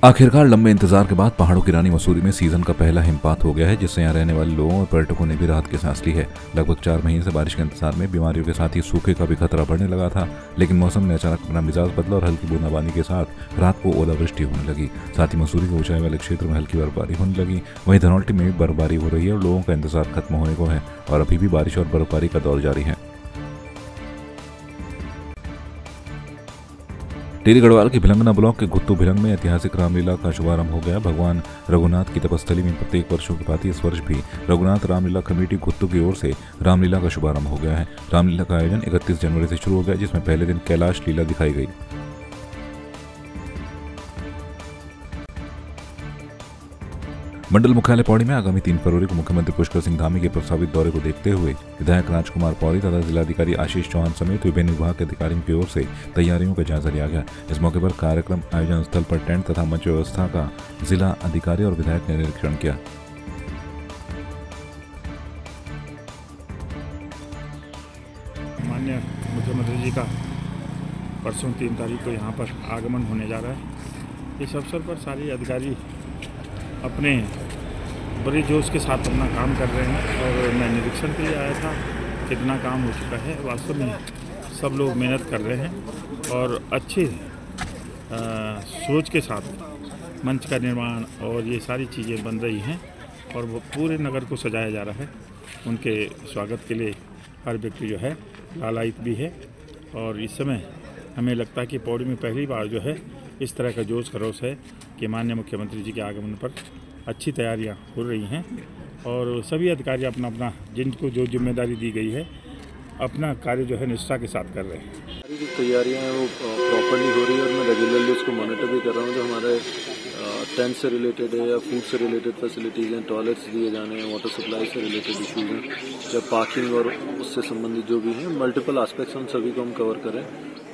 आखिरकार लंबे इंतजार के बाद पहाड़ों की रानी मसूरी में सीजन का पहला हिमपात हो गया है, जिससे यहाँ रहने वाले लोगों और पर्यटकों ने भी राहत की सांस ली है। लगभग 4 महीने से बारिश के इंतजार में बीमारियों के साथ ही सूखे का भी खतरा बढ़ने लगा था, लेकिन मौसम ने अचानक अपना मिजाज बदला और हल्की बूंदाबांदी के साथ रात को ओलावृष्टि होने लगी। साथ ही मसूरी के ऊंचाई वाले क्षेत्र में हल्की बर्फबारी होने लगी। वहीं धनौल्टी में भी बर्फबारी हो रही है और लोगों का इंतजार खत्म होने को है और अभी भी बारिश और बर्फबारी का दौर जारी है। टिहरी गढ़वाल के भिलंगना ब्लॉक के गुत्तू भिलंग में ऐतिहासिक रामलीला का शुभारंभ हो गया। भगवान रघुनाथ की तपस्थली में प्रत्येक वर्षों की भांति इस वर्ष भी रघुनाथ रामलीला कमेटी गुत्तू की ओर से रामलीला का शुभारंभ हो गया है। रामलीला का आयोजन 31 जनवरी से शुरू हो गया, जिसमें पहले दिन कैलाश लीला दिखाई गई। मंडल मुख्यालय पौड़ी में आगामी 3 फरवरी को मुख्यमंत्री पुष्कर सिंह धामी के प्रस्तावित दौरे को देखते हुए विधायक राजकुमार पौड़ी तथा जिलाधिकारी आशीष चौहान समेत विभिन्न विभाग के अधिकारियों की ओर से तैयारियों का जायजा लिया गया। इस मौके पर कार्यक्रम आयोजन स्थल पर टेंट तथा मंच व्यवस्था का जिला अधिकारी और विधायक ने निरीक्षण किया। माननीय मुख्यमंत्री जी का परसों 3 तारीख को यहाँ पर आगमन होने जा रहा है। इस अवसर पर सारे अधिकारी अपने बड़े जोश के साथ अपना काम कर रहे हैं और मैं निरीक्षण के लिए आया था, कितना काम हो चुका है। वास्तव में सब लोग मेहनत कर रहे हैं और अच्छे सोच के साथ मंच का निर्माण और ये सारी चीज़ें बन रही हैं और वो पूरे नगर को सजाया जा रहा है। उनके स्वागत के लिए हर व्यक्ति जो है लालायित भी है और इस समय हमें लगता है कि पौड़ी में पहली बार जो है इस तरह का जोश खरोश है कि माननीय मुख्यमंत्री जी के आगमन पर अच्छी तैयारियां हो रही हैं और सभी अधिकारी अपना अपना जिनको जो जिम्मेदारी दी गई है अपना कार्य जो है निष्ठा के साथ कर रहे हैं। सारी जो तैयारियां हैं वो प्रॉपर्ली हो रही है और मैं रेगुलरली उसको मॉनिटर भी कर रहा हूँ। जो हमारे टेंट से रिलेटेड है या फूड से रिलेटेड फैसिलिटीज़ हैं, टॉयलेट्स दिए जाने हैं, वाटर सप्लाई से रिलेटेड इशूज़ हैं या पार्किंग और उससे संबंधित जो भी हैं मल्टीपल एस्पेक्ट्स हम सभी को हम कवर करें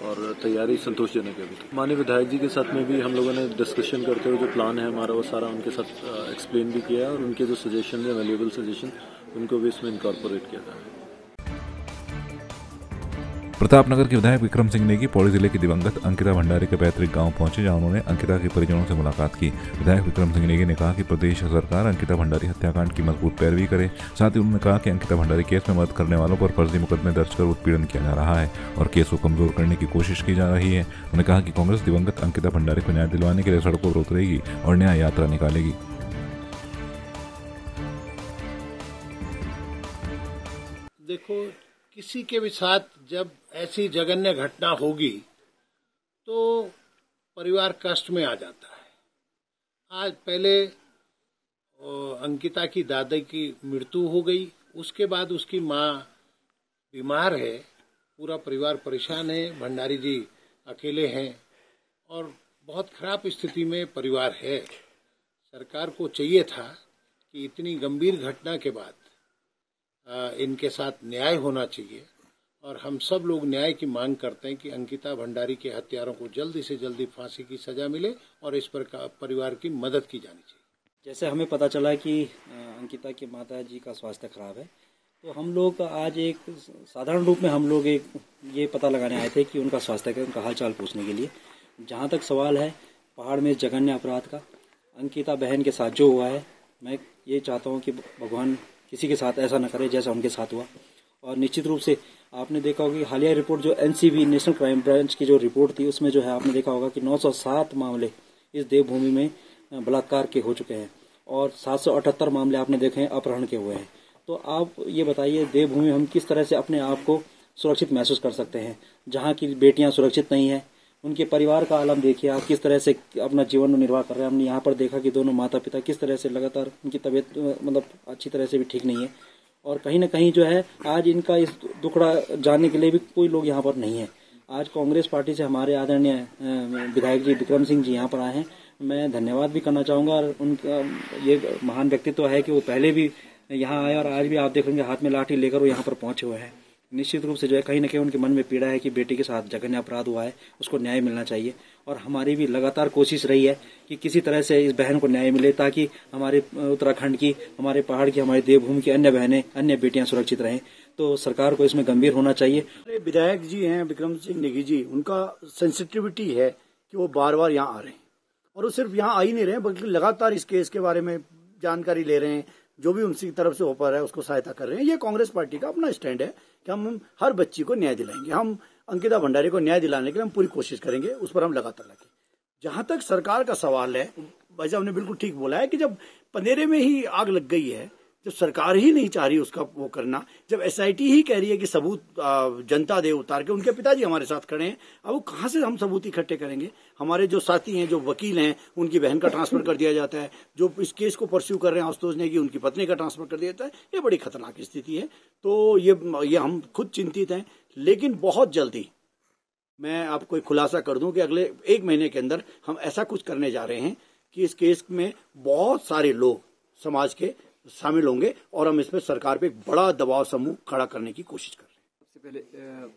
और तैयारी संतोषजनक है। अभी माननीय विधायक जी के साथ में भी हम लोगों ने डिस्कशन करते हुए जो प्लान है हमारा वो सारा उनके साथ एक्सप्लेन भी किया है और उनके जो सजेशन है वैल्यूएबल सजेशन उनको भी इसमें इनकॉर्पोरेट किया था। प्रतापनगर के विधायक विक्रम सिंह नेगी पौड़ी जिले की दिवंगत अंकिता भंडारी के पैतृक गांव पहुंचे, जहां उन्होंने अंकिता के परिजनों से मुलाकात की। विधायक विक्रम सिंह नेगी ने कहा कि प्रदेश सरकार अंकिता भंडारी हत्याकांड की मजबूत पैरवी करे। साथ ही उन्होंने कहा कि अंकिता भंडारी केस में मदद करने वालों पर फर्जी मुकदमे दर्ज कर उत्पीड़न किया जा रहा है और केस को कमजोर करने की कोशिश की जा रही है। उन्होंने कहा कि कांग्रेस दिवंगत अंकिता भंडारी को न्याय दिलवाने के लिए सड़कों पर उतरेगी और न्याय यात्रा निकालेगी। देखो, किसी के भी साथ जब ऐसी जघन्य घटना होगी तो परिवार कष्ट में आ जाता है। आज पहले अंकिता की दादी की मृत्यु हो गई, उसके बाद उसकी माँ बीमार है, पूरा परिवार परेशान है, भंडारी जी अकेले हैं और बहुत खराब स्थिति में परिवार है। सरकार को चाहिए था कि इतनी गंभीर घटना के बाद इनके साथ न्याय होना चाहिए और हम सब लोग न्याय की मांग करते हैं कि अंकिता भंडारी के हत्यारों को जल्दी से जल्दी फांसी की सजा मिले और इस पर परिवार की मदद की जानी चाहिए। जैसे हमें पता चला कि अंकिता की माता जी का स्वास्थ्य खराब है, तो हम लोग आज एक साधारण रूप में हम लोग एक ये पता लगाने आए थे कि उनका स्वास्थ्य का, उनका हालचाल पूछने के लिए। जहाँ तक सवाल है पहाड़ में जघन्य अपराध का, अंकिता बहन के साथ जो हुआ है, मैं ये चाहता हूँ कि भगवान किसी के साथ ऐसा न करे जैसा उनके साथ हुआ। और निश्चित रूप से आपने देखा होगा कि हालिया रिपोर्ट जो एनसीबी नेशनल क्राइम ब्रांच की जो रिपोर्ट थी उसमें जो है आपने देखा होगा कि 907 मामले इस देवभूमि में बलात्कार के हो चुके हैं और 778 मामले आपने देखे हैं अपहरण के हुए हैं। तो आप ये बताइए देवभूमि हम किस तरह से अपने आप को सुरक्षित महसूस कर सकते हैं, जहाँ की बेटियाँ सुरक्षित नहीं हैं। उनके परिवार का आलम देखिए आप किस तरह से अपना जीवन निर्वाह कर रहे हैं। हमने यहाँ पर देखा कि दोनों माता पिता किस तरह से लगातार उनकी तबीयत मतलब अच्छी तरह से भी ठीक नहीं है और कहीं ना कहीं जो है आज इनका इस दुखड़ा जानने के लिए भी कोई लोग यहाँ पर नहीं है। आज कांग्रेस पार्टी से हमारे आदरणीय विधायक जी विक्रम सिंह जी यहाँ पर आए हैं, मैं धन्यवाद भी करना चाहूँगा। और उनका ये महान व्यक्तित्व है कि वो पहले भी यहाँ आए और आज भी आप देखेंगे हाथ में लाठी लेकर वो यहाँ पर पहुंचे हुए हैं। निश्चित रूप से जो है कहीं ना कहीं उनके मन में पीड़ा है कि बेटी के साथ जघन्य अपराध हुआ है, उसको न्याय मिलना चाहिए। और हमारी भी लगातार कोशिश रही है कि किसी तरह से इस बहन को न्याय मिले ताकि हमारे उत्तराखंड की, हमारे पहाड़ की, हमारी देवभूमि की अन्य बहनें, अन्य बेटियां सुरक्षित रहें। तो सरकार को इसमें गंभीर होना चाहिए। विधायक जी हैं विक्रम सिंह नेगी जी, उनका सेंसिटिविटी है कि वो बार बार यहाँ आ रहे हैं और वो सिर्फ यहाँ आ ही नहीं रहे हैं बल्कि लगातार इस केस के बारे में जानकारी ले रहे हैं, जो भी उनकी तरफ से ऑफर है उसको सहायता कर रहे हैं। ये कांग्रेस पार्टी का अपना स्टैंड है कि हम हर बच्ची को न्याय दिलाएंगे, हम अंकिता भंडारी को न्याय दिलाने के लिए हम पूरी कोशिश करेंगे, उस पर हम लगातार लगे। जहां तक सरकार का सवाल है, भाई साहब ने बिल्कुल ठीक बोला है कि जब पंदेरे में ही आग लग गई है, जब सरकार ही नहीं चाह रही उसका वो करना, जब एसआईटी ही कह रही है कि सबूत जनता दे उतार के, उनके पिताजी हमारे साथ खड़े हैं, अब वो कहाँ से हम सबूत इकट्ठे करेंगे? हमारे जो साथी हैं, जो वकील हैं, उनकी बहन का ट्रांसफर कर दिया जाता है, जो इस केस को परस्यू कर रहे हैं आशुतोष ने कि उनकी पत्नी का ट्रांसफर कर दिया जाता है। ये बड़ी खतरनाक स्थिति है। तो ये हम खुद चिंतित हैं, लेकिन बहुत जल्दी मैं आपको एक खुलासा कर दूं कि अगले 1 महीने के अंदर हम ऐसा कुछ करने जा रहे हैं कि इस केस में बहुत सारे लोग समाज के शामिल होंगे और हम इसमें सरकार पे एक बड़ा दबाव समूह खड़ा करने की कोशिश कर रहे हैं। सबसे पहले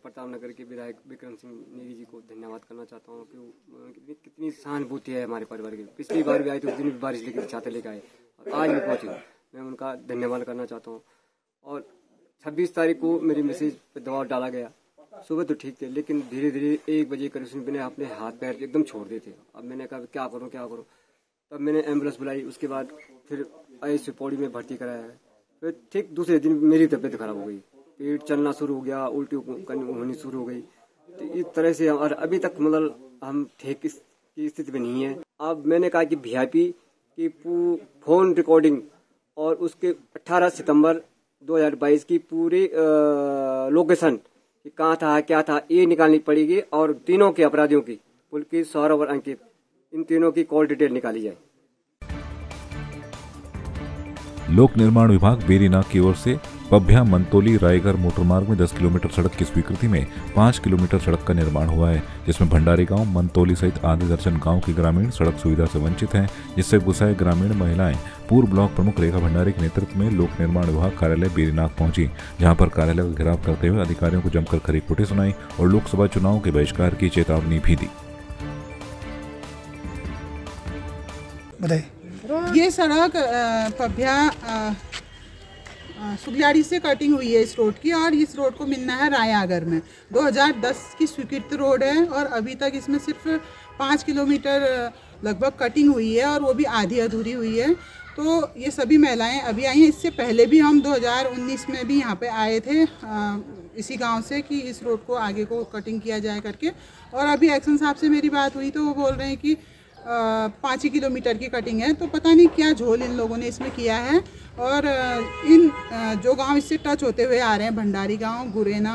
प्रताप नगर के विधायक विक्रम सिंह नेगी जी को धन्यवाद करना चाहता हूँ कि कितनी सहानुभूति है हमारे परिवार की। पिछली बार भी आए थे, उस दिन भी बारिश लेकर छाते लेकर आए और आज भी पहुंचे, मैं उनका धन्यवाद करना चाहता हूँ। और 26 तारीख को मेरी मैसेज पर दबाव डाला गया। सुबह तो ठीक थे, लेकिन धीरे धीरे 1 बजे करीब मैंने अपने हाथ पैर एकदम छोड़ दिए थे। अब मैंने कहा क्या करूँ। तब मैंने एम्बुलेंस बुलाई, उसके बाद फिर आईसीयू पौड़ी में भर्ती कराया है। फिर ठीक दूसरे दिन मेरी तबीयत खराब हो गई, पेट चलना शुरू हो गया, उल्टी होनी शुरू हो गई। तो इस तरह से और अभी तक मतलब हम ठीक की स्थिति में नहीं है। अब मैंने कहा कि वीआईपी की फोन रिकॉर्डिंग और उसके 18 सितंबर 2022 की पूरी लोकेशन कि कहाँ था क्या था ये निकालनी पड़ेगी, और तीनों के अपराधियों की, पुलकित, सौरभ और अंकित, इन तीनों की कॉल डिटेल निकाली जाए। लोक निर्माण विभाग बेरीनाग की ओर से पभ्या मंतोली रायगढ़ मोटरमार्ग में 10 किलोमीटर सड़क की स्वीकृति में 5 किलोमीटर सड़क का निर्माण हुआ है, जिसमें भंडारी गांव, मंतोली सहित आधे दर्जन गांव के ग्रामीण सड़क सुविधा से वंचित हैं, जिससे गुस्साए ग्रामीण महिलाएं पूर्व ब्लॉक प्रमुख रेखा भंडारी के नेतृत्व में लोक निर्माण विभाग कार्यालय बेरीनाग पहुंची, जहां पर कार्यालय का घेराव करते हुए अधिकारियों को जमकर खरी खोटी सुनाई और लोकसभा चुनाव के बहिष्कार की चेतावनी भी दी। ये सड़क पभ्या सुगलियाड़ी से कटिंग हुई है इस रोड की, और इस रोड को मिलना है रायागढ़ में। 2010 की स्वीकृत रोड है और अभी तक इसमें सिर्फ 5 किलोमीटर लगभग कटिंग हुई है, और वो भी आधी अधूरी हुई है। तो ये सभी महिलाएं अभी आई हैं। इससे पहले भी हम 2019 में भी यहाँ पे आए थे इसी गांव से कि इस रोड को आगे को कटिंग किया जाए करके, और अभी एक्शन साहब से मेरी बात हुई तो वो बोल रहे हैं कि 5 ही किलोमीटर की कटिंग है। तो पता नहीं क्या झोल इन लोगों ने इसमें किया है। और इन जो गांव इससे टच होते हुए आ रहे हैं, भंडारी गांव, गुरेना,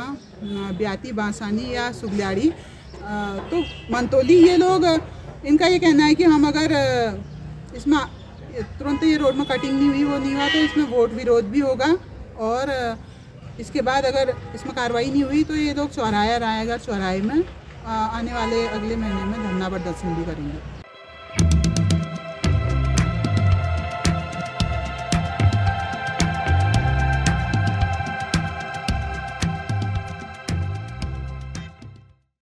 ब्याती, बांसानी या सुगलियाड़ी, तो मंतोली, ये लोग, इनका ये कहना है कि हम अगर इसमें तुरंत ये रोड में कटिंग नहीं हुई, वो नहीं हुआ, तो इसमें वोट विरोध भी होगा, और इसके बाद अगर इसमें कार्रवाई नहीं हुई तो ये लोग चौराहा रायगढ़ चौराहे में आने वाले अगले महीने में धरना प्रदर्शन भी करेंगे।